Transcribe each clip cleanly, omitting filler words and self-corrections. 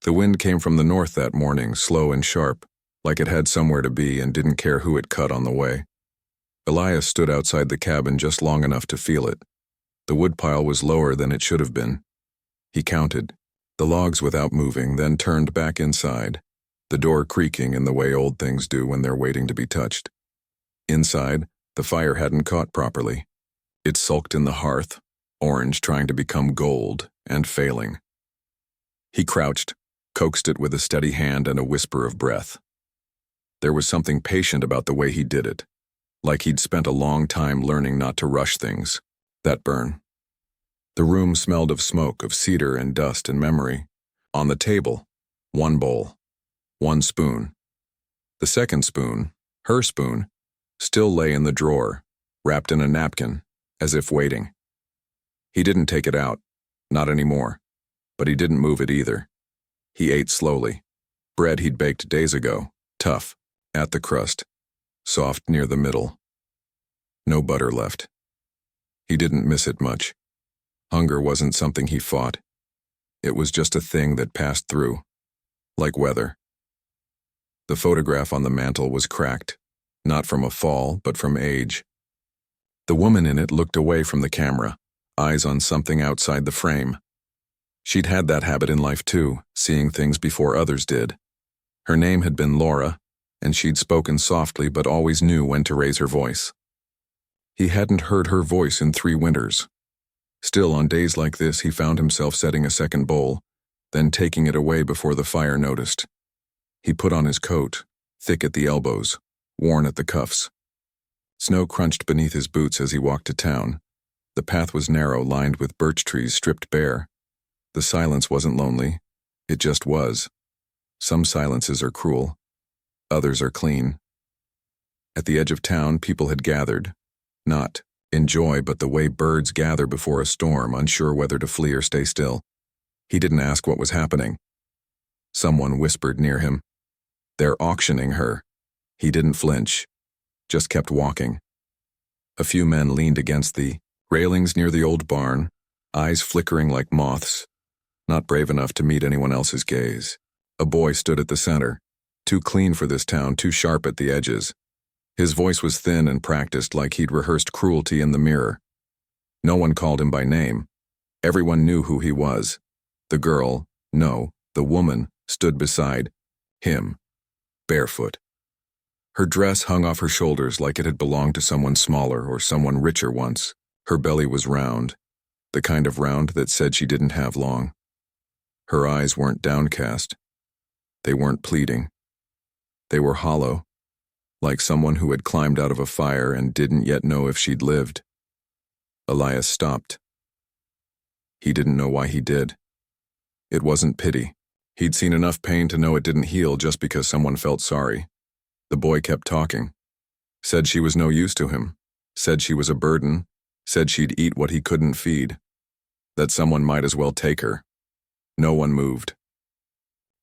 The wind came from the north that morning, slow and sharp, like it had somewhere to be and didn't care who it cut on the way. Elias stood outside the cabin just long enough to feel it. The woodpile was lower than it should have been. He counted the logs without moving, then turned back inside, the door creaking in the way old things do when they're waiting to be touched. Inside, the fire hadn't caught properly. It sulked in the hearth, orange trying to become gold, and failing. He crouched, coaxed it with a steady hand and a whisper of breath. There was something patient about the way he did it, like he'd spent a long time learning not to rush things. That burn. The room smelled of smoke, of cedar and dust and memory. On the table, one bowl, one spoon. The second spoon, her spoon, still lay in the drawer, wrapped in a napkin, as if waiting. He didn't take it out, not anymore, but he didn't move it either. He ate slowly. Bread he'd baked days ago, tough, at the crust, soft near the middle. No butter left. He didn't miss it much. Hunger wasn't something he fought. It was just a thing that passed through, like weather. The photograph on the mantel was cracked, not from a fall, but from age. The woman in it looked away from the camera, eyes on something outside the frame. She'd had that habit in life too, seeing things before others did. Her name had been Laura, and she'd spoken softly but always knew when to raise her voice. He hadn't heard her voice in 3 winters. Still, on days like this, he found himself setting a second bowl, then taking it away before the fire noticed. He put on his coat, thick at the elbows, worn at the cuffs. Snow crunched beneath his boots as he walked to town. The path was narrow, lined with birch trees stripped bare. The silence wasn't lonely. It just was. Some silences are cruel. Others are clean. At the edge of town, people had gathered. Not in joy, but the way birds gather before a storm, unsure whether to flee or stay still. He didn't ask what was happening. Someone whispered near him, "They're auctioning her." He didn't flinch, just kept walking. A few men leaned against the railings near the old barn, eyes flickering like moths, not brave enough to meet anyone else's gaze. A boy stood at the center, too clean for this town, too sharp at the edges. His voice was thin and practiced, like he'd rehearsed cruelty in the mirror. No one called him by name. Everyone knew who he was. The girl, no, the woman, stood beside him, barefoot. Her dress hung off her shoulders like it had belonged to someone smaller or someone richer once. Her belly was round, the kind of round that said she didn't have long. Her eyes weren't downcast. They weren't pleading. They were hollow, like someone who had climbed out of a fire and didn't yet know if she'd lived. Elias stopped. He didn't know why he did. It wasn't pity. He'd seen enough pain to know it didn't heal just because someone felt sorry. The boy kept talking. Said she was no use to him. Said she was a burden. Said she'd eat what he couldn't feed. That someone might as well take her. No one moved.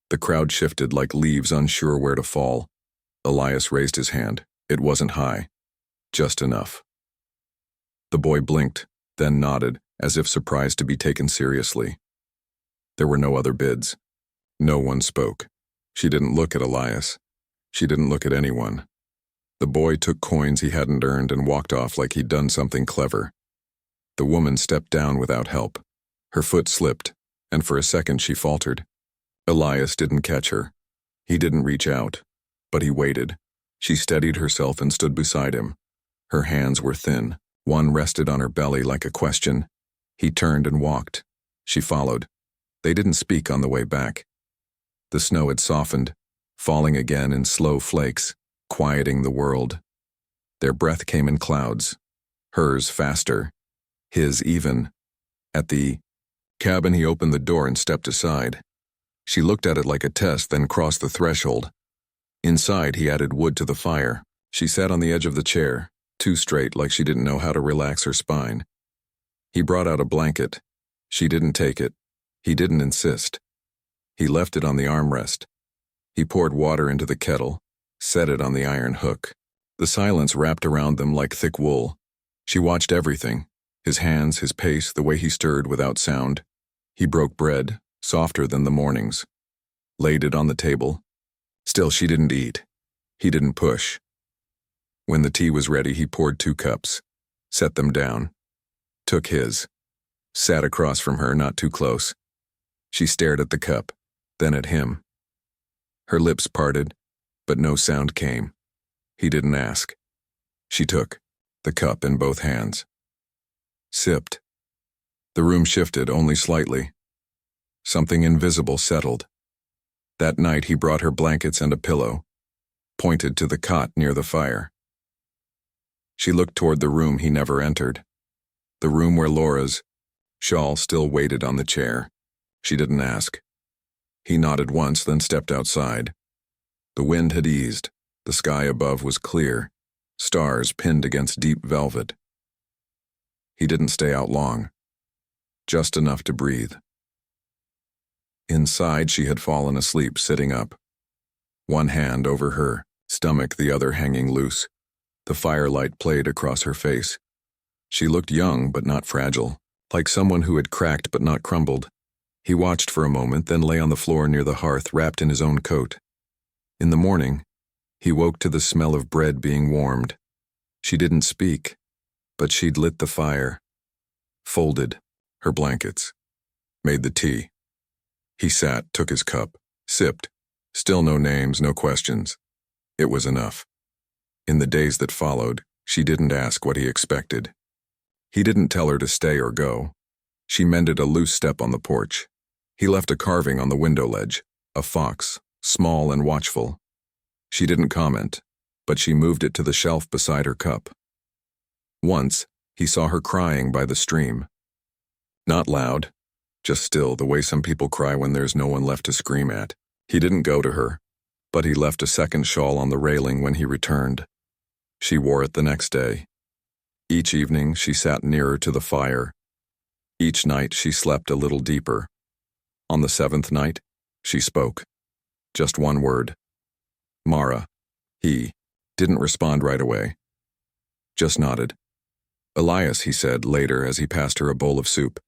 The crowd shifted like leaves unsure where to fall. Elias raised his hand. It wasn't high. Just enough. The boy blinked, then nodded, as if surprised to be taken seriously. There were no other bids. No one spoke. She didn't look at Elias. She didn't look at anyone. The boy took coins he hadn't earned and walked off like he'd done something clever. The woman stepped down without help. Her foot slipped, and for a second she faltered. Elias didn't catch her. He didn't reach out. But he waited. She steadied herself and stood beside him. Her hands were thin. One rested on her belly like a question. He turned and walked. She followed. They didn't speak on the way back. The snow had softened, falling again in slow flakes, quieting the world. Their breath came in clouds. Hers faster. His even. At the cabin, he opened the door and stepped aside. She looked at it like a test, then crossed the threshold. Inside, he added wood to the fire. She sat on the edge of the chair, too straight, like she didn't know how to relax her spine. He brought out a blanket. She didn't take it. He didn't insist. He left it on the armrest. He poured water into the kettle, set it on the iron hook. The silence wrapped around them like thick wool. She watched everything, his hands, his pace, the way he stirred without sound. He broke bread, softer than the mornings. laid it on the table. Still, she didn't eat. He didn't push. When the tea was ready, he poured 2 cups, set them down, took his, sat across from her, not too close. She stared at the cup, then at him. Her lips parted, but no sound came. He didn't ask. She took the cup in both hands. Sipped. The room shifted only slightly. Something invisible settled. That night he brought her blankets and a pillow, pointed to the cot near the fire. She looked toward the room he never entered, the room where Laura's shawl still waited on the chair. She didn't ask. He nodded once, then stepped outside. The wind had eased. The sky above was clear, stars pinned against deep velvet. He didn't stay out long, just enough to breathe. Inside, she had fallen asleep, sitting up, one hand over her stomach, the other hanging loose. The firelight played across her face. She looked young but not fragile, like someone who had cracked but not crumbled. He watched for a moment, then lay on the floor near the hearth, wrapped in his own coat. In the morning, he woke to the smell of bread being warmed. She didn't speak, but she'd lit the fire, folded her blankets, made the tea. He sat, took his cup, sipped. Still no names, no questions. It was enough. In the days that followed, she didn't ask what he expected. He didn't tell her to stay or go. She mended a loose step on the porch. He left a carving on the window ledge, a fox, small and watchful. She didn't comment, but she moved it to the shelf beside her cup. Once, he saw her crying by the stream. Not loud, just still, the way some people cry when there's no one left to scream at. He didn't go to her, but he left a second shawl on the railing when he returned. She wore it the next day. Each evening, she sat nearer to the fire. Each night, she slept a little deeper. On the 7th night, she spoke. Just one word. Mara. He didn't respond right away. Just nodded. Elias, he said later as he passed her a bowl of soup.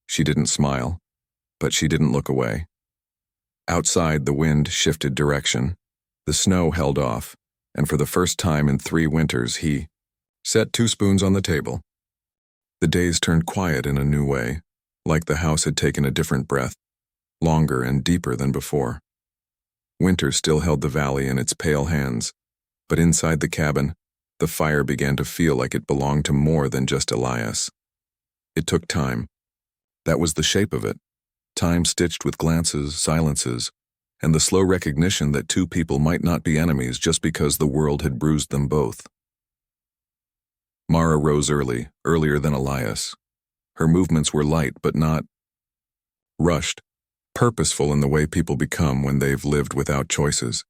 She didn't smile, but she didn't look away. Outside, the wind shifted direction. The snow held off, and for the first time in 3 winters, he set 2 spoons on the table. The days turned quiet in a new way, like the house had taken a different breath, longer and deeper than before. Winter still held the valley in its pale hands, but inside the cabin, the fire began to feel like it belonged to more than just Elias. It took time. That was the shape of it. Time stitched with glances, silences, and the slow recognition that 2 people might not be enemies just because the world had bruised them both. Mara rose early, earlier than Elias. Her movements were light but not rushed, purposeful in the way people become when they've lived without choices.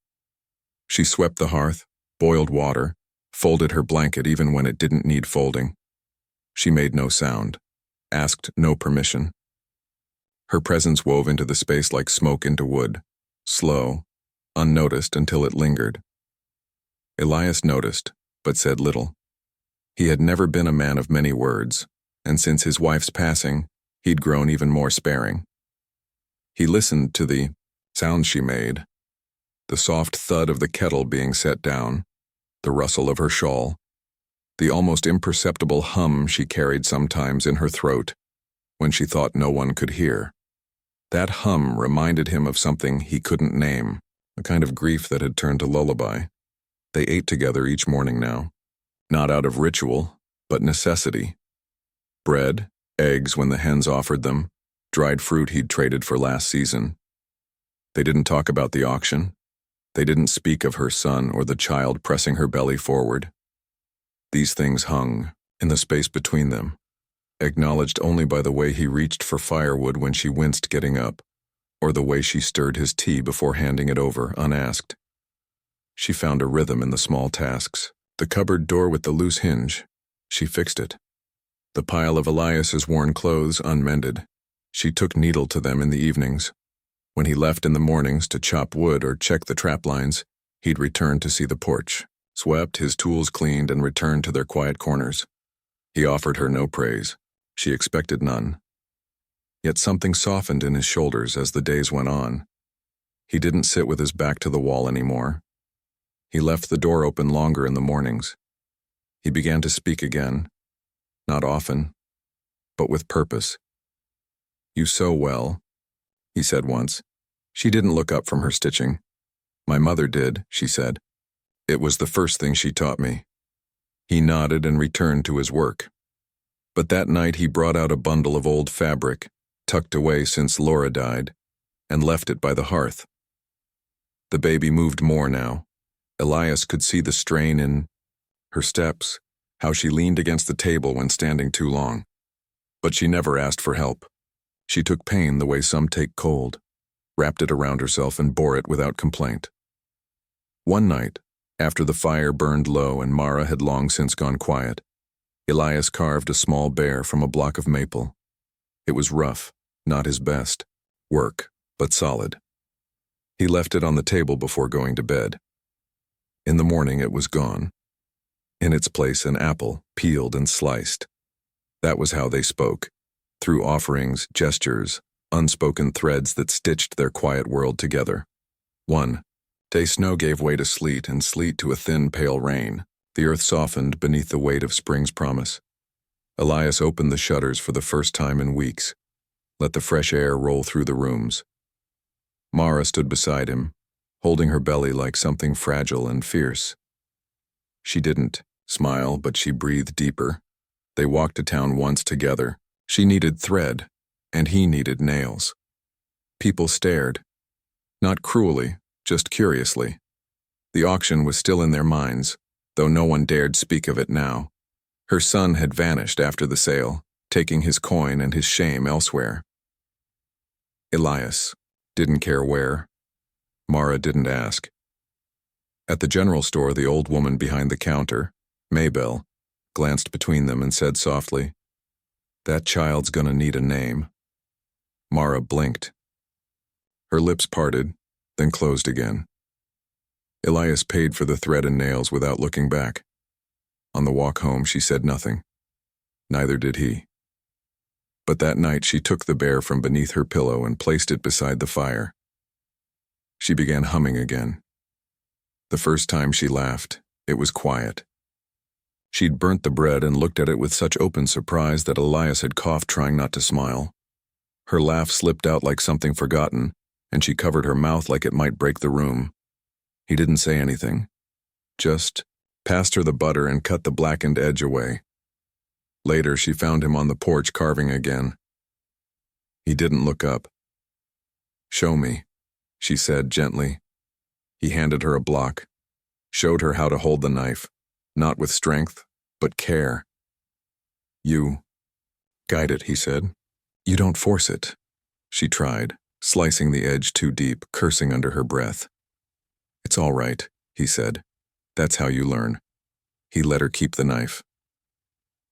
She swept the hearth, boiled water, folded her blanket even when it didn't need folding. She made no sound, asked no permission. Her presence wove into the space like smoke into wood, slow, unnoticed until it lingered. Elias noticed, but said little. He had never been a man of many words, and since his wife's passing, he'd grown even more sparing. He listened to the sounds she made, the soft thud of the kettle being set down, the rustle of her shawl, the almost imperceptible hum she carried sometimes in her throat when she thought no one could hear. That hum reminded him of something he couldn't name, a kind of grief that had turned to lullaby. They ate together each morning now, not out of ritual, but necessity. Bread, eggs when the hens offered them, dried fruit he'd traded for last season. They didn't talk about the auction. They didn't speak of her son or the child pressing her belly forward. These things hung in the space between them, acknowledged only by the way he reached for firewood when she winced getting up, or the way she stirred his tea before handing it over unasked. She found a rhythm in the small tasks. The cupboard door with the loose hinge. She fixed it. The pile of Elias's worn clothes unmended. She took needle to them in the evenings. When he left in the mornings to chop wood or check the trap lines, he'd return to see the porch, swept, his tools cleaned, and returned to their quiet corners. He offered her no praise. She expected none. Yet something softened in his shoulders as the days went on. He didn't sit with his back to the wall anymore. He left the door open longer in the mornings. He began to speak again, not often, but with purpose. "You sew well," he said once. She didn't look up from her stitching. "My mother did," she said. "It was the first thing she taught me." He nodded and returned to his work. But that night he brought out a bundle of old fabric, tucked away since Laura died, and left it by the hearth. The baby moved more now. Elias could see the strain in her steps, how she leaned against the table when standing too long. But she never asked for help. She took pain the way some take cold, wrapped it around herself and bore it without complaint. One night, after the fire burned low and Mara had long since gone quiet, Elias carved a small bear from a block of maple. It was rough, not his best work, but solid. He left it on the table before going to bed. In the morning it was gone. In its place an apple, peeled and sliced. That was how they spoke, through offerings, gestures, unspoken threads that stitched their quiet world together. One day snow gave way to sleet, and sleet to a thin, pale rain. The earth softened beneath the weight of spring's promise. Elias opened the shutters for the first time in weeks, let the fresh air roll through the rooms. Mara stood beside him, holding her belly like something fragile and fierce. She didn't smile, but she breathed deeper. They walked to town once together. She needed thread, and he needed nails. People stared, not cruelly, just curiously. The auction was still in their minds, though no one dared speak of it now. Her son had vanished after the sale, taking his coin and his shame elsewhere. Elias didn't care where. Mara didn't ask. At the general store, the old woman behind the counter, Maybelle, glanced between them and said softly, "That child's gonna need a name." Mara blinked. Her lips parted, then closed again. Elias paid for the thread and nails without looking back. On the walk home, she said nothing. Neither did he. But that night she took the bear from beneath her pillow and placed it beside the fire. She began humming again. The first time she laughed, it was quiet. She'd burnt the bread and looked at it with such open surprise that Elias had coughed, trying not to smile. Her laugh slipped out like something forgotten, and she covered her mouth like it might break the room. He didn't say anything, just passed her the butter and cut the blackened edge away. Later, she found him on the porch carving again. He didn't look up. "Show me," she said gently. He handed her a block, showed her how to hold the knife, not with strength, but care. "You guide it," he said. "You don't force it." She tried, slicing the edge too deep, cursing under her breath. "It's all right," he said. "That's how you learn." He let her keep the knife.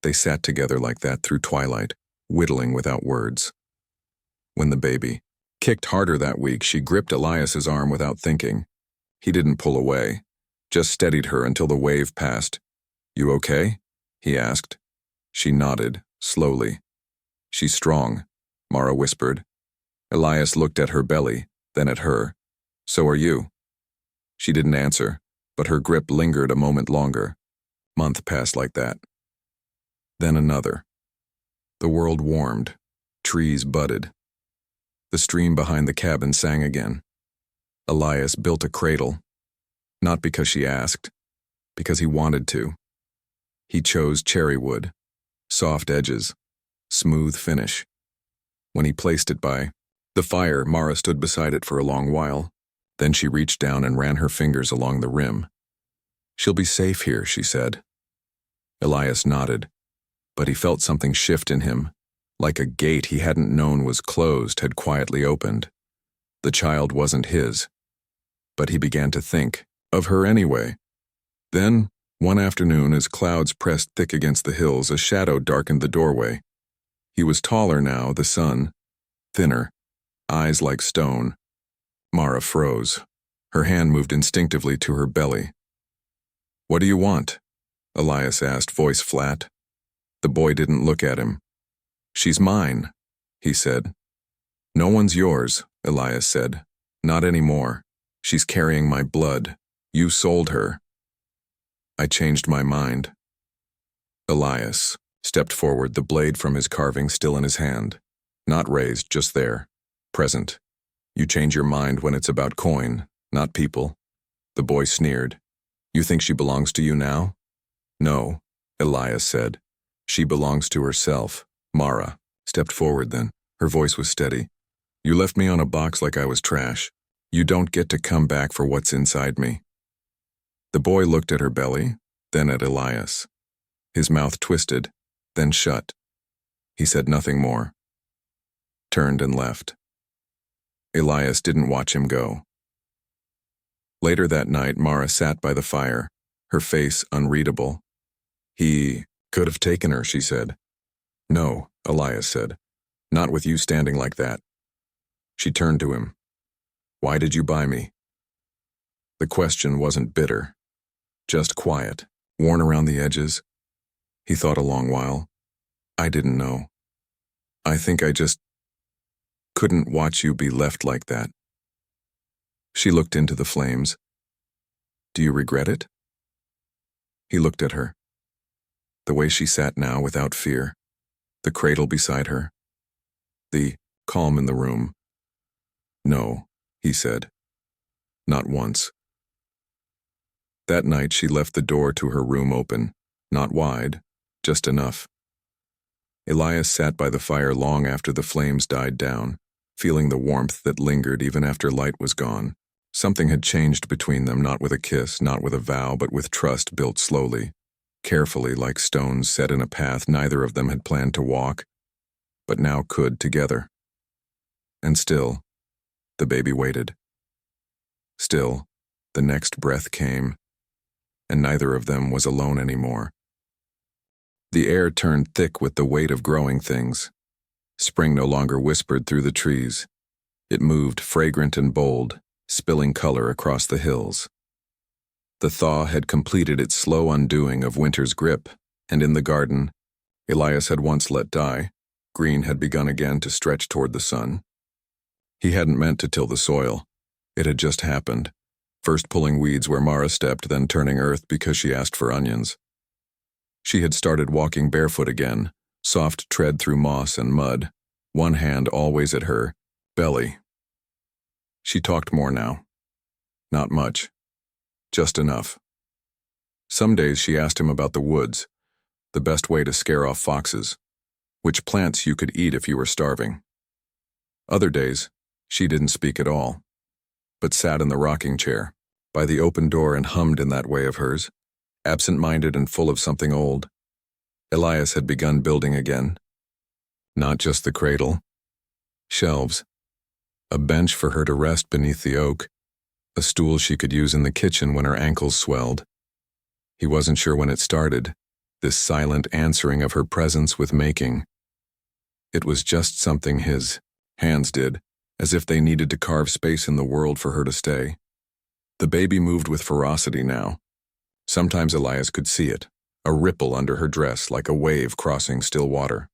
They sat together like that through twilight, whittling without words. When the baby kicked harder that week, she gripped Elias's arm without thinking. He didn't pull away, just steadied her until the wave passed. "You okay?" he asked. She nodded, slowly. "She's strong," Mara whispered. Elias looked at her belly, then at her. "So are you." She didn't answer, but her grip lingered a moment longer. Month passed like that. Then another. The world warmed. Trees budded. The stream behind the cabin sang again. Elias built a cradle. Not because she asked, because he wanted to. He chose cherry wood, soft edges, smooth finish. When he placed it by the fire, Mara stood beside it for a long while. Then she reached down and ran her fingers along the rim. "She'll be safe here," she said. Elias nodded, but he felt something shift in him, like a gate he hadn't known was closed had quietly opened. The child wasn't his, but he began to think of her anyway. Then, one afternoon, as clouds pressed thick against the hills, a shadow darkened the doorway. He was taller now, the sun, thinner, eyes like stone. Mara froze. Her hand moved instinctively to her belly. "What do you want?" Elias asked, voice flat. The boy didn't look at him. "She's mine," he said. "No one's yours," Elias said. Not anymore. She's carrying my blood. You sold her. I changed my mind. Elias stepped forward, the blade from his carving still in his hand. Not raised, just there. Present. You change your mind when it's about coin, not people. The boy sneered. You think she belongs to you now? No, Elias said. She belongs to herself. Mara stepped forward then. Her voice was steady. You left me on a box like I was trash. You don't get to come back for what's inside me. The boy looked at her belly, then at Elias. His mouth twisted, then shut. He said nothing more. Turned and left. Elias didn't watch him go. Later that night, Mara sat by the fire, her face unreadable. He could have taken her, she said. No, Elias said. Not with you standing like that. She turned to him. Why did you buy me? The question wasn't bitter, just quiet, worn around the edges. He thought a long while. I didn't know. I think I just couldn't watch you be left like that. She looked into the flames. Do you regret it? He looked at her. The way she sat now without fear, the cradle beside her, the calm in the room. No, he said. Not once. That night she left the door to her room open, not wide, just enough. Elias sat by the fire long after the flames died down, feeling the warmth that lingered even after light was gone. Something had changed between them, not with a kiss, not with a vow, but with trust built slowly, carefully like stones set in a path neither of them had planned to walk, but now could together. And still, the baby waited. Still, the next breath came, and neither of them was alone anymore. The air turned thick with the weight of growing things. Spring no longer whispered through the trees. It moved fragrant and bold, spilling color across the hills. The thaw had completed its slow undoing of winter's grip, and in the garden, Elias had once let die, green had begun again to stretch toward the sun. He hadn't meant to till the soil. It had just happened, first pulling weeds where Mara stepped, then turning earth because she asked for onions. She had started walking barefoot again, soft tread through moss and mud, one hand always at her belly. She talked more now. Not much. Just enough. Some days she asked him about the woods, the best way to scare off foxes, which plants you could eat if you were starving. Other days, she didn't speak at all, but sat in the rocking chair, by the open door and hummed in that way of hers, absent-minded and full of something old. Elias had begun building again. Not just the cradle. Shelves. A bench for her to rest beneath the oak. A stool she could use in the kitchen when her ankles swelled. He wasn't sure when it started, this silent answering of her presence with making. It was just something his hands did, as if they needed to carve space in the world for her to stay. The baby moved with ferocity now. Sometimes Elias could see it, a ripple under her dress like a wave crossing still water.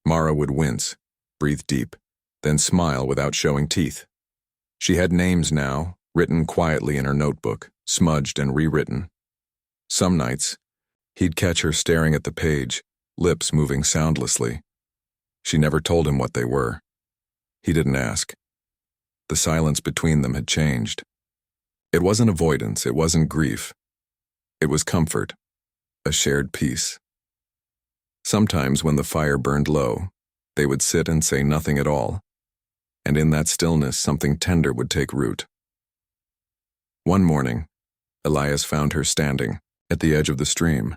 Mara would wince, breathe deep, then smile without showing teeth. She had names now, written quietly in her notebook, smudged and rewritten. Some nights, he'd catch her staring at the page, lips moving soundlessly. She never told him what they were. He didn't ask. The silence between them had changed. It wasn't avoidance, it wasn't grief. It was comfort, a shared peace. Sometimes when the fire burned low, they would sit and say nothing at all, and in that stillness something tender would take root. One morning, Elias found her standing at the edge of the stream,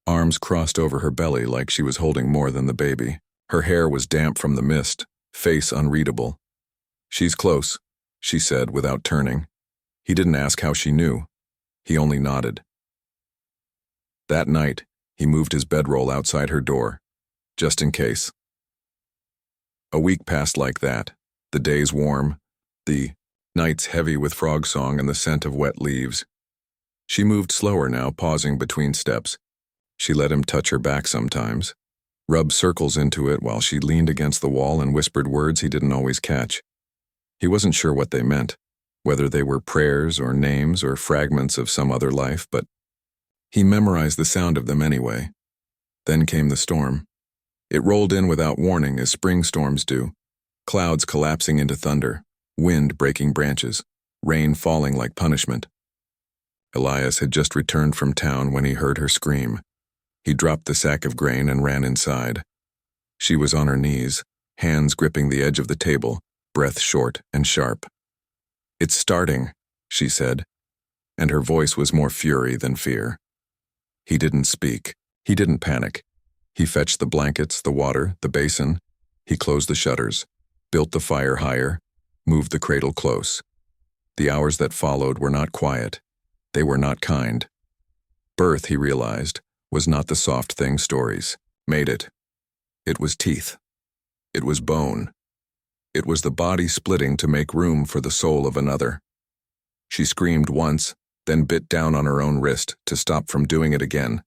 arms crossed over her belly like she was holding more than the baby. Her hair was damp from the mist, face unreadable. She's close, she said without turning. He didn't ask how she knew. He only nodded. That night, he moved his bedroll outside her door, just in case. A week passed like that, the days warm, the nights heavy with frog song and the scent of wet leaves. She moved slower now, pausing between steps. She let him touch her back sometimes, rubbed circles into it while she leaned against the wall and whispered words he didn't always catch. He wasn't sure what they meant, whether they were prayers or names or fragments of some other life, but he memorized the sound of them anyway. Then came the storm. It rolled in without warning, as spring storms do, clouds collapsing into thunder, wind breaking branches, rain falling like punishment. Elias had just returned from town when he heard her scream. He dropped the sack of grain and ran inside. She was on her knees, hands gripping the edge of the table, breath short and sharp. "It's starting," she said, and her voice was more fury than fear. He didn't speak. He didn't panic. He fetched the blankets, the water, the basin. He closed the shutters, built the fire higher, moved the cradle close. The hours that followed were not quiet. They were not kind. Birth, he realized, was not the soft thing stories made it. It was teeth. It was bone. It was the body splitting to make room for the soul of another. She screamed once, then bit down on her own wrist to stop from doing it again.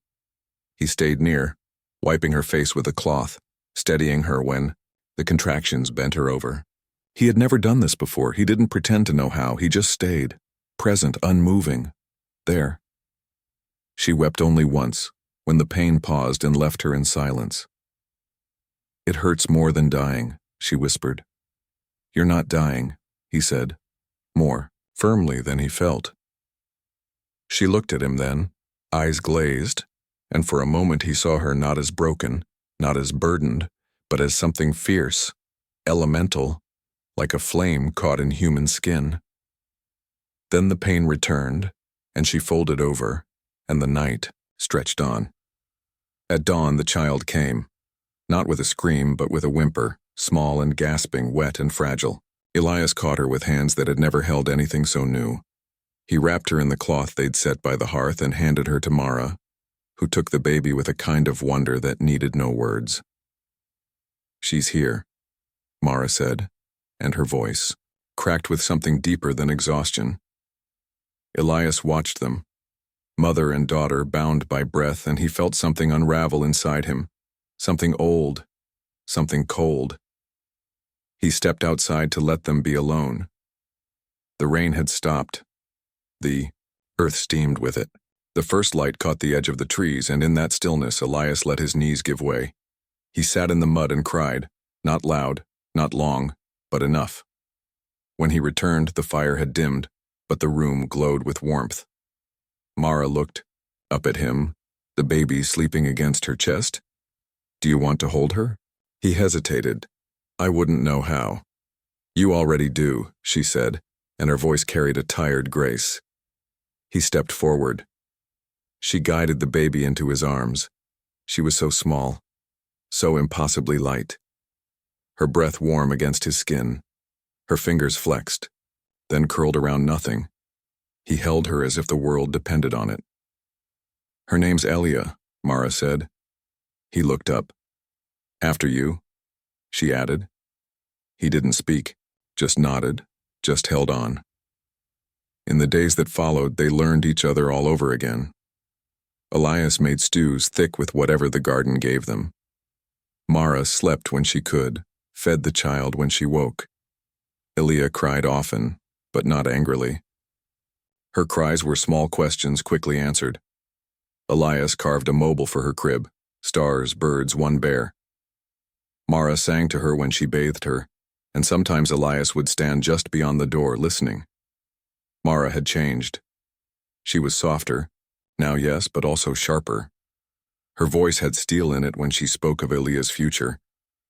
He stayed near, wiping her face with a cloth, steadying her when the contractions bent her over. He had never done this before. He didn't pretend to know how. He just stayed, present, unmoving. There. She wept only once, when the pain paused and left her in silence. "It hurts more than dying," she whispered. "You're not dying," he said, more firmly than he felt. She looked at him then, eyes glazed, and for a moment he saw her not as broken, not as burdened, but as something fierce, elemental, like a flame caught in human skin. Then the pain returned, and she folded over, and the night stretched on. At dawn the child came, not with a scream but with a whimper, small and gasping, wet and fragile. Elias caught her with hands that had never held anything so new. He wrapped her in the cloth they'd set by the hearth and handed her to Mara, who took the baby with a kind of wonder that needed no words. "She's here," Mara said, and her voice, cracked with something deeper than exhaustion. Elias watched them, mother and daughter bound by breath, and he felt something unravel inside him, something old, something cold. He stepped outside to let them be alone. The rain had stopped. The earth steamed with it. The first light caught the edge of the trees, and in that stillness Elias let his knees give way. He sat in the mud and cried, not loud, not long, but enough. When he returned, the fire had dimmed, but the room glowed with warmth. Mara looked up at him, the baby sleeping against her chest. "Do you want to hold her?" He hesitated. "I wouldn't know how." "You already do," she said, and her voice carried a tired grace. He stepped forward. She guided the baby into his arms. She was so small, so impossibly light. Her breath warm against his skin. Her fingers flexed, then curled around nothing. He held her as if the world depended on it. "Her name's Elia," Mara said. He looked up. "After you," she added. He didn't speak, just nodded, just held on. In the days that followed, they learned each other all over again. Elias made stews thick with whatever the garden gave them. Mara slept when she could, fed the child when she woke. Elia cried often, but not angrily. Her cries were small questions quickly answered. Elias carved a mobile for her crib, stars, birds, one bear. Mara sang to her when she bathed her, and sometimes Elias would stand just beyond the door listening. Mara had changed. She was softer, now yes, but also sharper. Her voice had steel in it when she spoke of Elia's future.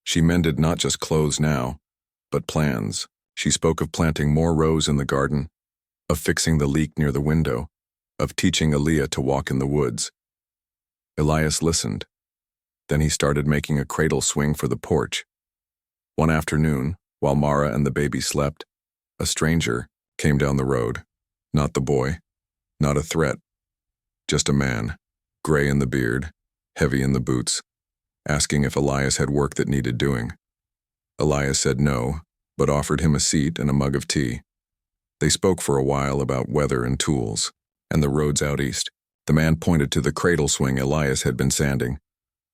She mended not just clothes now, but plans. She spoke of planting more rows in the garden, of fixing the leak near the window, of teaching Elia to walk in the woods. Elias listened. Then he started making a cradle swing for the porch. One afternoon, while Mara and the baby slept, a stranger came down the road. Not the boy, not a threat, just a man, gray in the beard, heavy in the boots, asking if Elias had work that needed doing. Elias said no, but offered him a seat and a mug of tea. They spoke for a while about weather and tools, and the roads out east. The man pointed to the cradle swing Elias had been sanding.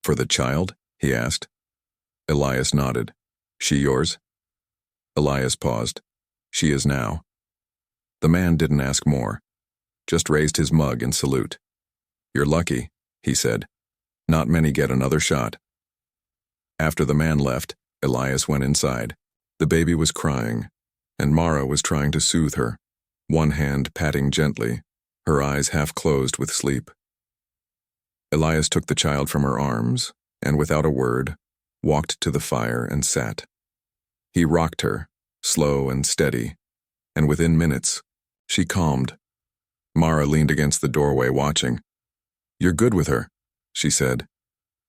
"For the child?" he asked. Elias nodded. "She yours?" Elias paused. "She is now." The man didn't ask more, just raised his mug in salute. "You're lucky," he said. "Not many get another shot." After the man left, Elias went inside. The baby was crying, and Mara was trying to soothe her, one hand patting gently, her eyes half closed with sleep. Elias took the child from her arms, and without a word, walked to the fire and sat. He rocked her, slow and steady, and within minutes, she calmed. Mara leaned against the doorway watching. "You're good with her," she said.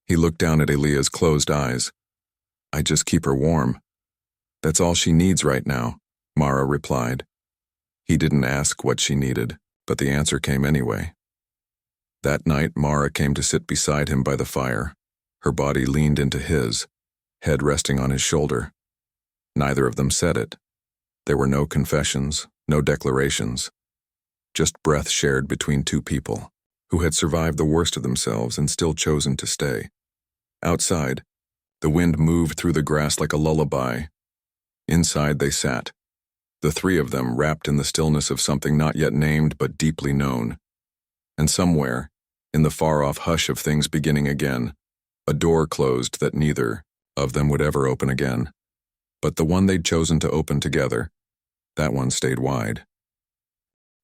He looked down at Elia's closed eyes. "I just keep her warm. That's all she needs right now," Mara replied. He didn't ask what she needed, but the answer came anyway. That night, Mara came to sit beside him by the fire. Her body leaned into his, head resting on his shoulder. Neither of them said it. There were no confessions, no declarations, just breath shared between two people who had survived the worst of themselves and still chosen to stay. Outside, the wind moved through the grass like a lullaby. Inside they sat, the three of them wrapped in the stillness of something not yet named but deeply known. And somewhere, in the far-off hush of things beginning again, a door closed that neither of them would ever open again. But the one they'd chosen to open together, that one stayed wide.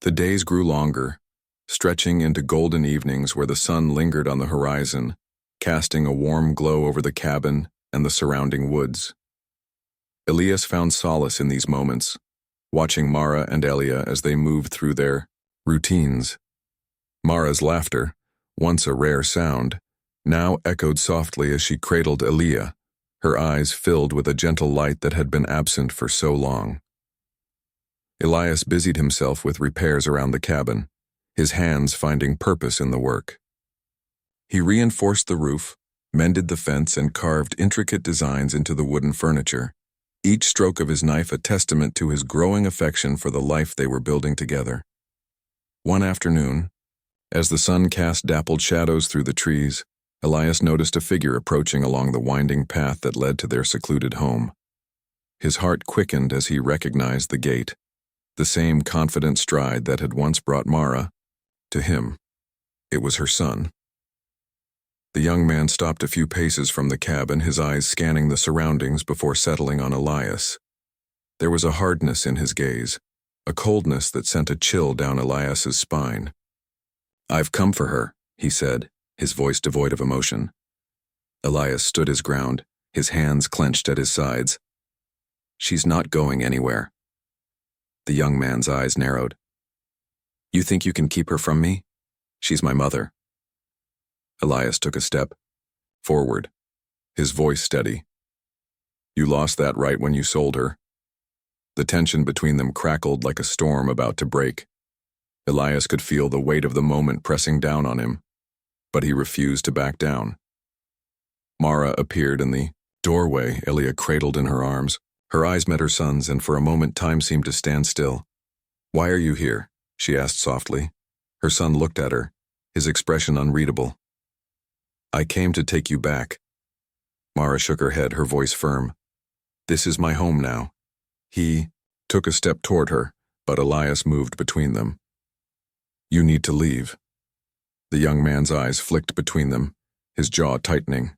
The days grew longer, stretching into golden evenings where the sun lingered on the horizon, casting a warm glow over the cabin and the surrounding woods. Elias found solace in these moments, watching Mara and Elia as they moved through their routines. Mara's laughter, once a rare sound, now echoed softly as she cradled Elia, her eyes filled with a gentle light that had been absent for so long. Elias busied himself with repairs around the cabin, his hands finding purpose in the work. He reinforced the roof, mended the fence, and carved intricate designs into the wooden furniture, each stroke of his knife a testament to his growing affection for the life they were building together. One afternoon, as the sun cast dappled shadows through the trees, Elias noticed a figure approaching along the winding path that led to their secluded home. His heart quickened as he recognized the gait, the same confident stride that had once brought Mara to him. It was her son. The young man stopped a few paces from the cabin, his eyes scanning the surroundings before settling on Elias. There was a hardness in his gaze, a coldness that sent a chill down Elias's spine. "I've come for her," he said, his voice devoid of emotion. Elias stood his ground, his hands clenched at his sides. "She's not going anywhere." The young man's eyes narrowed. "You think you can keep her from me? She's my mother." Elias took a step forward, his voice steady. "You lost that right when you sold her." The tension between them crackled like a storm about to break. Elias could feel the weight of the moment pressing down on him, but he refused to back down. Mara appeared in the doorway, Elia cradled in her arms. Her eyes met her son's, and for a moment time seemed to stand still. "Why are you here?" she asked softly. Her son looked at her, his expression unreadable. "I came to take you back." Mara shook her head, her voice firm. "This is my home now." He took a step toward her, but Elias moved between them. "You need to leave." The young man's eyes flicked between them, his jaw tightening.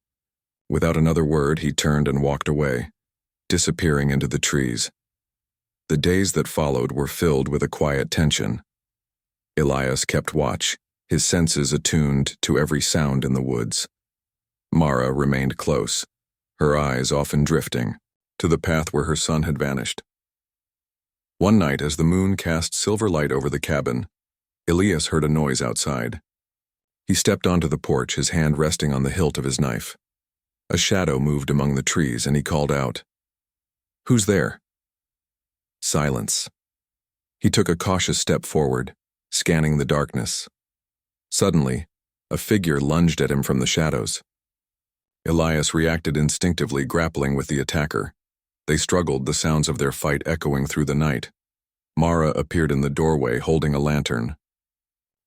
Without another word, he turned and walked away, disappearing into the trees. The days that followed were filled with a quiet tension. Elias kept watch, his senses attuned to every sound in the woods. Mara remained close, her eyes often drifting to the path where her son had vanished. One night, as the moon cast silver light over the cabin, Elias heard a noise outside. He stepped onto the porch, his hand resting on the hilt of his knife. A shadow moved among the trees, and he called out, "Who's there?" Silence. He took a cautious step forward, scanning the darkness. Suddenly, a figure lunged at him from the shadows. Elias reacted instinctively, grappling with the attacker. They struggled, the sounds of their fight echoing through the night. Mara appeared in the doorway, holding a lantern.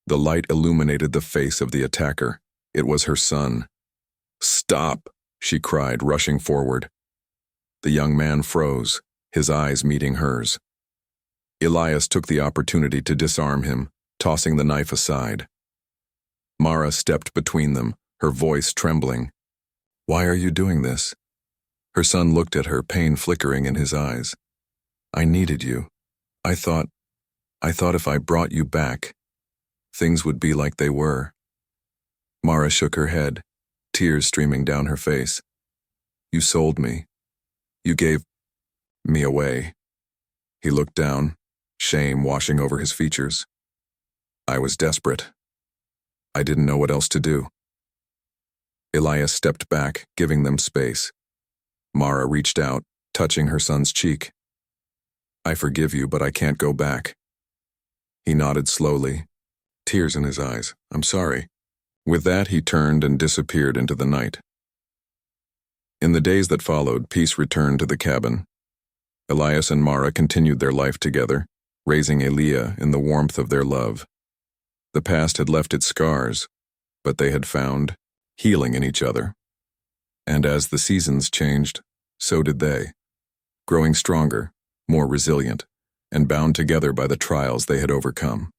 The light illuminated the face of the attacker. It was her son. "Stop!" she cried, rushing forward. The young man froze, his eyes meeting hers. Elias took the opportunity to disarm him, tossing the knife aside. Mara stepped between them, her voice trembling. "Why are you doing this?" Her son looked at her, pain flickering in his eyes. "I needed you. I thought if I brought you back, things would be like they were." Mara shook her head, tears streaming down her face. "You sold me. You gave me away." He looked down, shame washing over his features. "I was desperate. I didn't know what else to do." Elias stepped back, giving them space. Mara reached out, touching her son's cheek. "I forgive you, but I can't go back." He nodded slowly, tears in his eyes. "I'm sorry." With that, he turned and disappeared into the night. In the days that followed, peace returned to the cabin. Elias and Mara continued their life together, raising Elia in the warmth of their love. The past had left its scars, but they had found healing in each other. And as the seasons changed, so did they, growing stronger, more resilient, and bound together by the trials they had overcome.